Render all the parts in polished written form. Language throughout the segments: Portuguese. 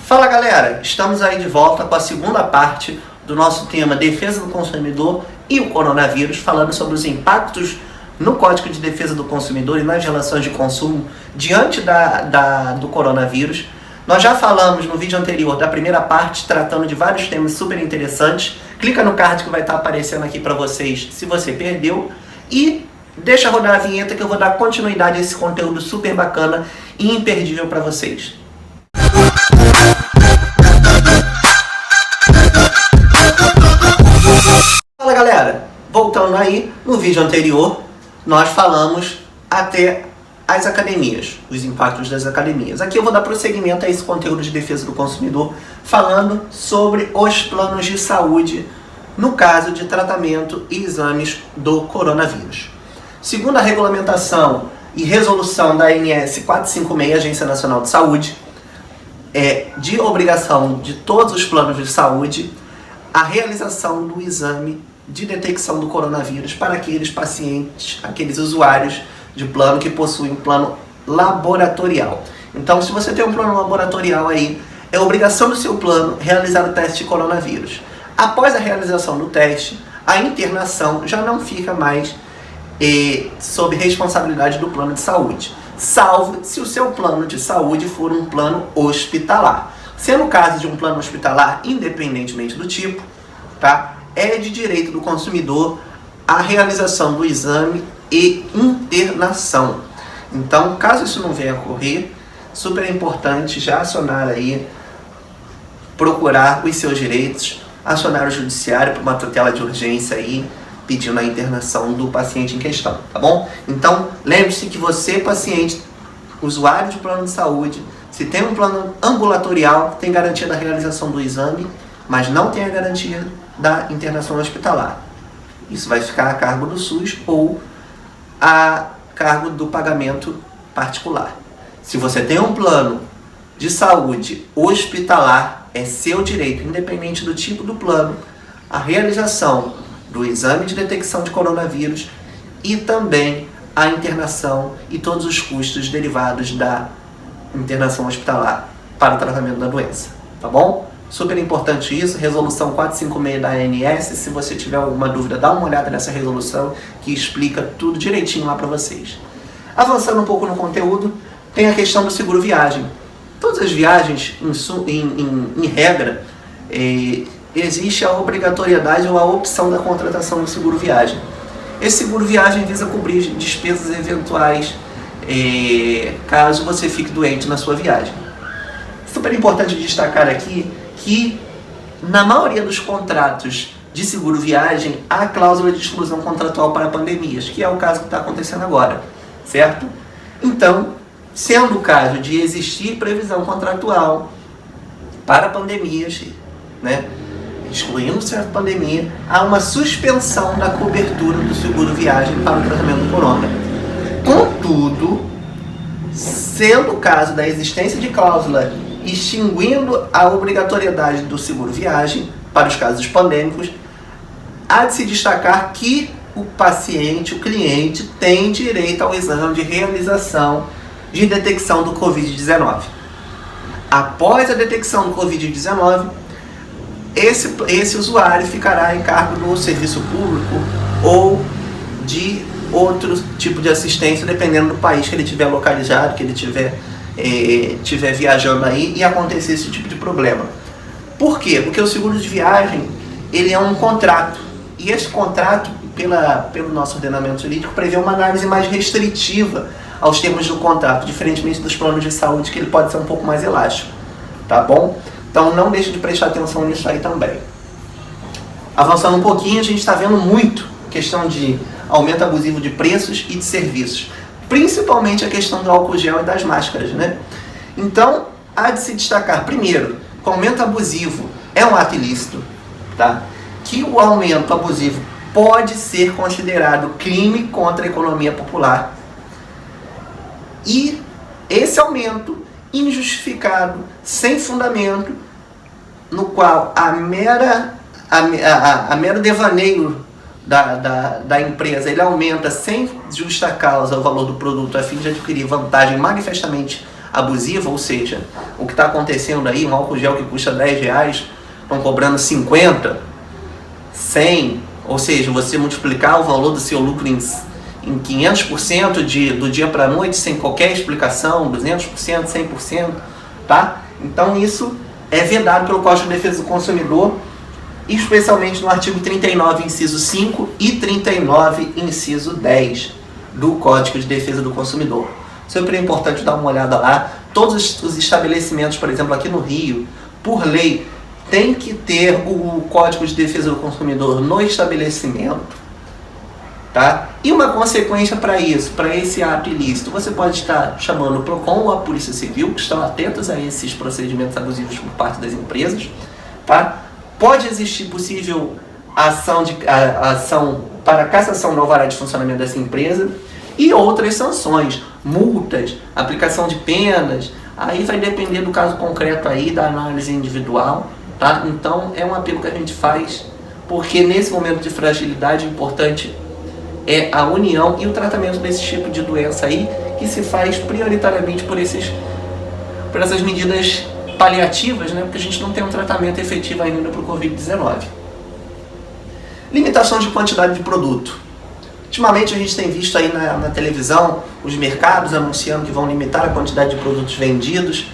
Fala galera, estamos aí de volta com a segunda parte do nosso tema Defesa do Consumidor e o Coronavírus, falando sobre os impactos no Código de Defesa do Consumidor e nas relações de consumo diante do coronavírus. Nós já falamos no vídeo anterior da primeira parte, tratando de vários temas super interessantes. Clica no card que vai estar aparecendo aqui para vocês se você perdeu. E deixa rodar a vinheta que eu vou dar continuidade a esse conteúdo super bacana e imperdível para vocês. Fala galera, voltando aí, no vídeo anterior nós falamos até as academias, os impactos das academias. Aqui eu vou dar prosseguimento a esse conteúdo de defesa do consumidor, falando sobre os planos de saúde no caso de tratamento e exames do coronavírus. Segundo a regulamentação e resolução da ANS 456, Agência Nacional de Saúde, é de obrigação de todos os planos de saúde a realização do exame de detecção do coronavírus para aqueles pacientes, aqueles usuários de plano que possuem um plano laboratorial. Então, se você tem um plano laboratorial aí, é obrigação do seu plano realizar o teste de coronavírus. Após a realização do teste, a internação já não fica mais sob responsabilidade do plano de saúde, salvo se o seu plano de saúde for um plano hospitalar. Se é no caso de um plano hospitalar, independentemente do tipo, tá? É de direito do consumidor a realização do exame e internação. Então, caso isso não venha a ocorrer, super importante já acionar aí, procurar os seus direitos, acionar o judiciário para uma tutela de urgência aí, pedindo a internação do paciente em questão, tá bom? Então, lembre-se que você, paciente, usuário de plano de saúde, se tem um plano ambulatorial, tem garantia da realização do exame, mas não tem a garantia da internação hospitalar. Isso vai ficar a cargo do SUS ou a cargo do pagamento particular. Se você tem um plano de saúde hospitalar, é seu direito, independente do tipo do plano, a realização do exame de detecção de coronavírus e também a internação e todos os custos derivados da internação hospitalar para o tratamento da doença, tá bom? Super importante isso, resolução 456 da ANS. Se você tiver alguma dúvida, dá uma olhada nessa resolução que explica tudo direitinho lá para vocês. Avançando um pouco no conteúdo, tem a questão do seguro viagem. Todas as viagens, em regra, existe a obrigatoriedade ou a opção da contratação do seguro viagem. Esse seguro viagem visa cobrir despesas eventuais caso você fique doente na sua viagem. Super importante destacar aqui que na maioria dos contratos de seguro viagem há cláusula de exclusão contratual para pandemias, que é o caso que está acontecendo agora, certo? Então, sendo o caso de existir previsão contratual para pandemias, né, excluindo certa pandemia, há uma suspensão da cobertura do seguro viagem para o tratamento do corona. Contudo, sendo o caso da existência de cláusula extinguindo a obrigatoriedade do seguro viagem para os casos pandêmicos, há de se destacar que o paciente, o cliente, tem direito ao exame de realização de detecção do Covid-19. Após a detecção do Covid-19, esse usuário ficará em cargo do serviço público ou de outro tipo de assistência, dependendo do país que ele estiver localizado, que ele estiver viajando aí e acontecer esse tipo de problema. Por quê? Porque o seguro de viagem, ele é um contrato, e esse contrato, pelo nosso ordenamento jurídico, prevê uma análise mais restritiva aos termos do contrato, diferentemente dos planos de saúde, que ele pode ser um pouco mais elástico, tá bom? Então não deixe de prestar atenção nisso aí também. Avançando um pouquinho, a gente está vendo muito questão de aumento abusivo de preços e de serviços, principalmente a questão do álcool gel e das máscaras, né? Então, há de se destacar, primeiro, que o aumento abusivo é um ato ilícito, tá? Que o aumento abusivo pode ser considerado crime contra a economia popular. E esse aumento injustificado, sem fundamento, no qual a mero devaneio da empresa, ele aumenta sem justa causa o valor do produto a fim de adquirir vantagem manifestamente abusiva, ou seja, o que está acontecendo aí, um álcool gel que custa R$10, estão cobrando 50, 100, ou seja, você multiplicar o valor do seu lucro em 500% do dia para a noite, sem qualquer explicação, 200%, 100%, tá? Então isso é vedado pelo Código de Defesa do Consumidor, especialmente no artigo 39, inciso 5 e 39, inciso 10 do Código de Defesa do Consumidor. Sempre é importante dar uma olhada lá. Todos os estabelecimentos, por exemplo, aqui no Rio, por lei, tem que ter o Código de Defesa do Consumidor no estabelecimento, tá? E uma consequência para isso, para esse ato ilícito, você pode estar chamando o PROCON ou a Polícia Civil, que estão atentos a esses procedimentos abusivos por parte das empresas, tá? Pode existir possível ação para cassação do alvará de funcionamento dessa empresa e outras sanções, multas, aplicação de penas, aí vai depender do caso concreto aí, da análise individual, tá? Então é um apelo que a gente faz, porque nesse momento de fragilidade o importante é a união e o tratamento desse tipo de doença aí, que se faz prioritariamente por essas medidas paliativas, né? Porque a gente não tem um tratamento efetivo ainda para o Covid-19. Limitação de quantidade de produto. Ultimamente a gente tem visto aí na televisão os mercados anunciando que vão limitar a quantidade de produtos vendidos.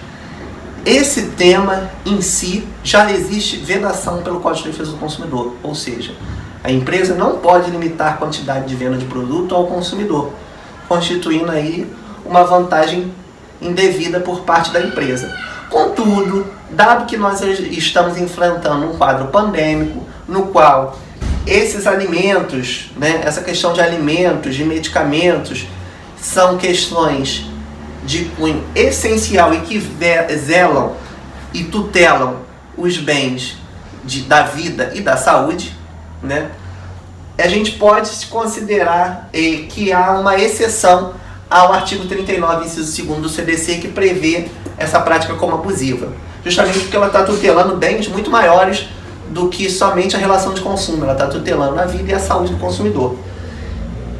Esse tema em si já existe vedação pelo Código de Defesa do Consumidor, ou seja, a empresa não pode limitar a quantidade de venda de produto ao consumidor, constituindo aí uma vantagem indevida por parte da empresa. Contudo, dado que nós estamos enfrentando um quadro pandêmico, no qual esses alimentos, né, essa questão de alimentos, de medicamentos, são questões de cunho essencial e que zelam e tutelam os bens da vida e da saúde, né, a gente pode considerar que há uma exceção ao artigo 39, inciso 2º do CDC, que prevê essa prática como abusiva, justamente porque ela está tutelando bens muito maiores do que somente a relação de consumo, ela está tutelando a vida e a saúde do consumidor.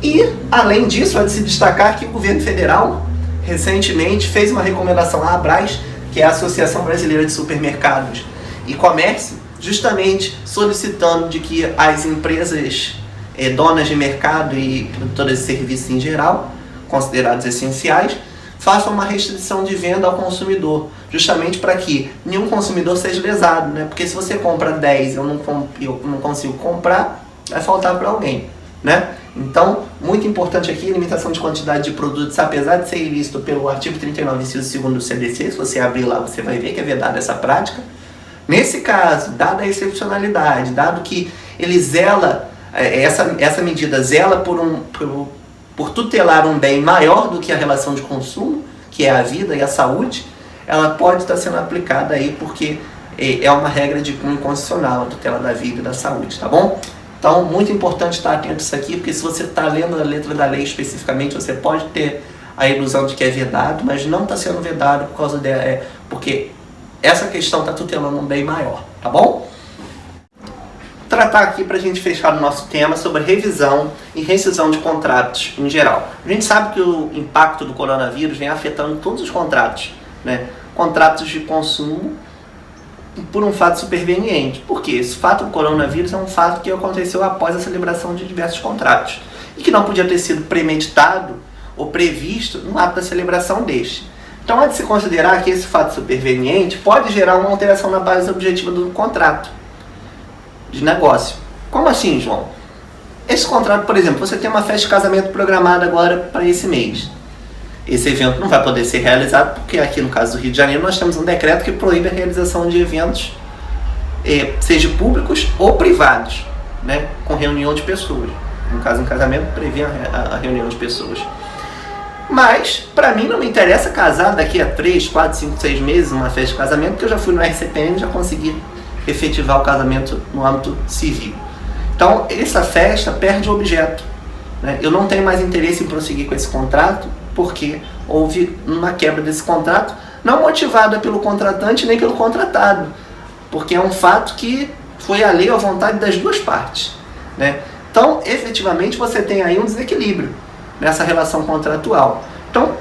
E, além disso, é de se destacar que o governo federal recentemente fez uma recomendação à ABRAS, que é a Associação Brasileira de Supermercados e Comércio, justamente solicitando de que as empresas donas de mercado e produtoras de serviços em geral, considerados essenciais, façam uma restrição de venda ao consumidor, justamente para que nenhum consumidor seja lesado, né? Porque se você compra 10 e eu não consigo comprar, vai faltar para alguém, né? Então, muito importante aqui, limitação de quantidade de produtos, apesar de ser ilícito pelo artigo 39, inciso 2º do CDC, se você abrir lá, você vai ver que é vedada essa prática. Nesse caso, dada a excepcionalidade, dado que ele zela, essa medida zela por tutelar um bem maior do que a relação de consumo, que é a vida e a saúde, ela pode estar sendo aplicada aí porque é uma regra de cunho constitucional, a tutela da vida e da saúde, tá bom? Então, muito importante estar atento a isso aqui, porque se você está lendo a letra da lei especificamente, você pode ter a ilusão de que é vedado, mas não está sendo vedado por causa porque essa questão está tutelando um bem maior, tá bom? Tratar aqui para a gente fechar o nosso tema sobre revisão e rescisão de contratos em geral. A gente sabe que o impacto do coronavírus vem afetando todos os contratos, né? Contratos de consumo por um fato superveniente. Por quê? Esse fato do coronavírus é um fato que aconteceu após a celebração de diversos contratos e que não podia ter sido premeditado ou previsto no ato da celebração deste. Então, é de se considerar que esse fato superveniente pode gerar uma alteração na base objetiva do contrato de negócio. Como assim, João? Esse contrato, por exemplo, você tem uma festa de casamento programada agora para esse mês. Esse evento não vai poder ser realizado porque aqui no caso do Rio de Janeiro nós temos um decreto que proíbe a realização de eventos, seja públicos ou privados, né, com reunião de pessoas. No caso, um casamento prevê a reunião de pessoas. Mas, para mim, não me interessa casar daqui a 3, 4, 5, 6 meses uma festa de casamento, porque eu já fui no RCPM e já consegui efetivar o casamento no âmbito civil. Então, essa festa perde o objeto, né? Eu não tenho mais interesse em prosseguir com esse contrato, porque houve uma quebra desse contrato, não motivada pelo contratante nem pelo contratado, porque é um fato que foi alheio à vontade das duas partes, né? Então, efetivamente, você tem aí um desequilíbrio nessa relação contratual. Então,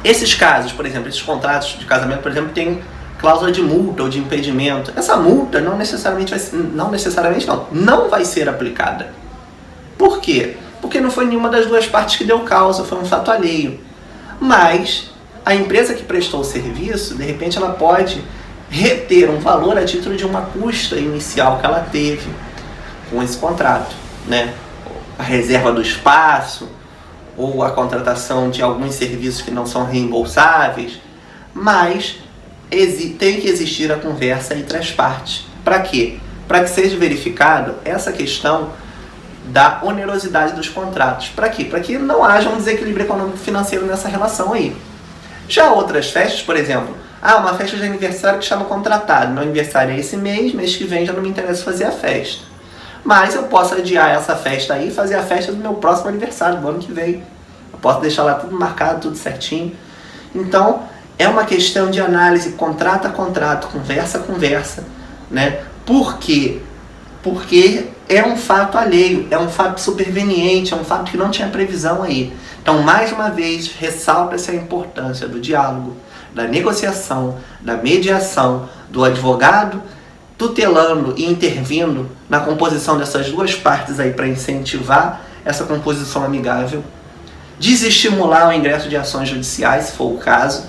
Esses casos, por exemplo, esses contratos de casamento, por exemplo, tem cláusula de multa ou de impedimento. Essa multa não vai ser aplicada. Por quê? Porque não foi nenhuma das duas partes que deu causa, foi um fato alheio. Mas a empresa que prestou o serviço, de repente ela pode reter um valor a título de uma custa inicial que ela teve com esse contrato, né? A reserva do espaço ou a contratação de alguns serviços que não são reembolsáveis, mas tem que existir a conversa entre as partes. Para quê? Para que seja verificado essa questão da onerosidade dos contratos. Para quê? Para que não haja um desequilíbrio econômico-financeiro nessa relação aí. Já outras festas, por exemplo, uma festa de aniversário que estava contratada. Meu aniversário é esse mês que vem já não me interessa fazer a festa. Mas eu posso adiar essa festa aí e fazer a festa do meu próximo aniversário, do ano que vem. Eu posso deixar lá tudo marcado, tudo certinho. Então, é uma questão de análise contrato a contrato, conversa a conversa, né? Por quê? Porque é um fato alheio, é um fato superveniente, é um fato que não tinha previsão aí. Então, mais uma vez, ressalta-se a importância do diálogo, da negociação, da mediação, do advogado tutelando e intervindo na composição dessas duas partes aí para incentivar essa composição amigável, desestimular o ingresso de ações judiciais, se for o caso.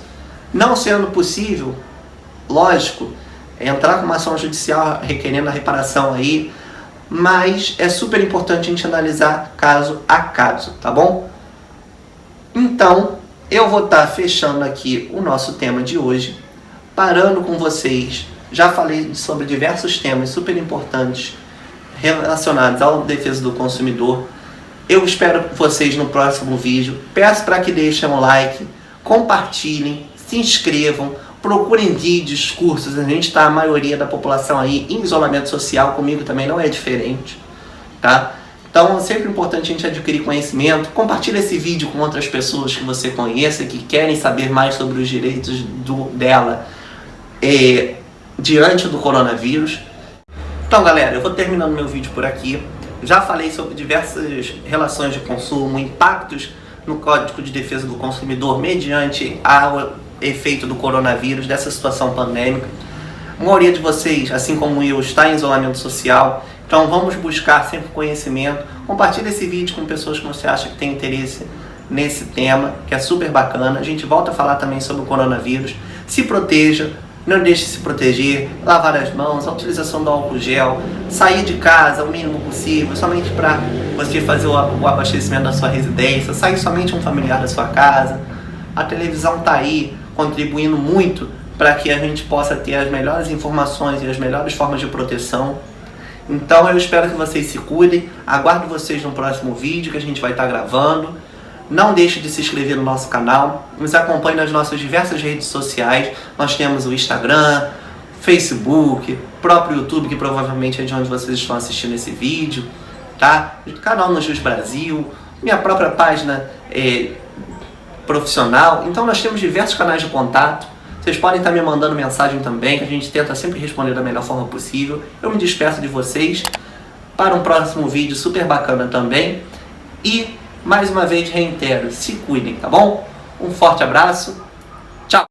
Não sendo possível, lógico, entrar com uma ação judicial requerendo a reparação aí, mas é super importante a gente analisar caso a caso, tá bom? Então, eu vou estar fechando aqui o nosso tema de hoje, parando com vocês. Já falei sobre diversos temas super importantes relacionados à defesa do consumidor. Eu espero vocês no próximo vídeo. Peço para que deixem um like, compartilhem, se inscrevam, procurem vídeos, cursos. A gente está, a maioria da população aí em isolamento social, comigo também não é diferente, tá? Então é sempre importante a gente adquirir conhecimento. Compartilhe esse vídeo com outras pessoas que você conheça, que querem saber mais sobre os direitos dela diante do coronavírus. Então, galera, eu vou terminando meu vídeo por aqui. Já falei sobre diversas relações de consumo, impactos no Código de Defesa do Consumidor mediante ao efeito do coronavírus, dessa situação pandêmica. A maioria de vocês, assim como eu, está em isolamento social, então vamos buscar sempre conhecimento. Compartilhe esse vídeo com pessoas que você acha que tem interesse nesse tema, que é super bacana. A gente volta a falar também sobre o coronavírus. Se proteja, não deixe de se proteger, lavar as mãos, a utilização do álcool gel, sair de casa o mínimo possível, somente para você fazer o abastecimento da sua residência, sair somente um familiar da sua casa. A televisão está aí contribuindo muito para que a gente possa ter as melhores informações e as melhores formas de proteção. Então eu espero que vocês se cuidem, aguardo vocês no próximo vídeo que a gente vai estar gravando. Não deixe de se inscrever no nosso canal, nos acompanhe nas nossas diversas redes sociais. Nós temos o Instagram, Facebook, próprio YouTube, que provavelmente é de onde vocês estão assistindo esse vídeo, tá? Canal no Jus Brasil, minha própria página profissional. Então nós temos diversos canais de contato. Vocês podem estar me mandando mensagem também, que a gente tenta sempre responder da melhor forma possível. Eu me despeço de vocês para um próximo vídeo super bacana também. E mais uma vez reitero, se cuidem, tá bom? Um forte abraço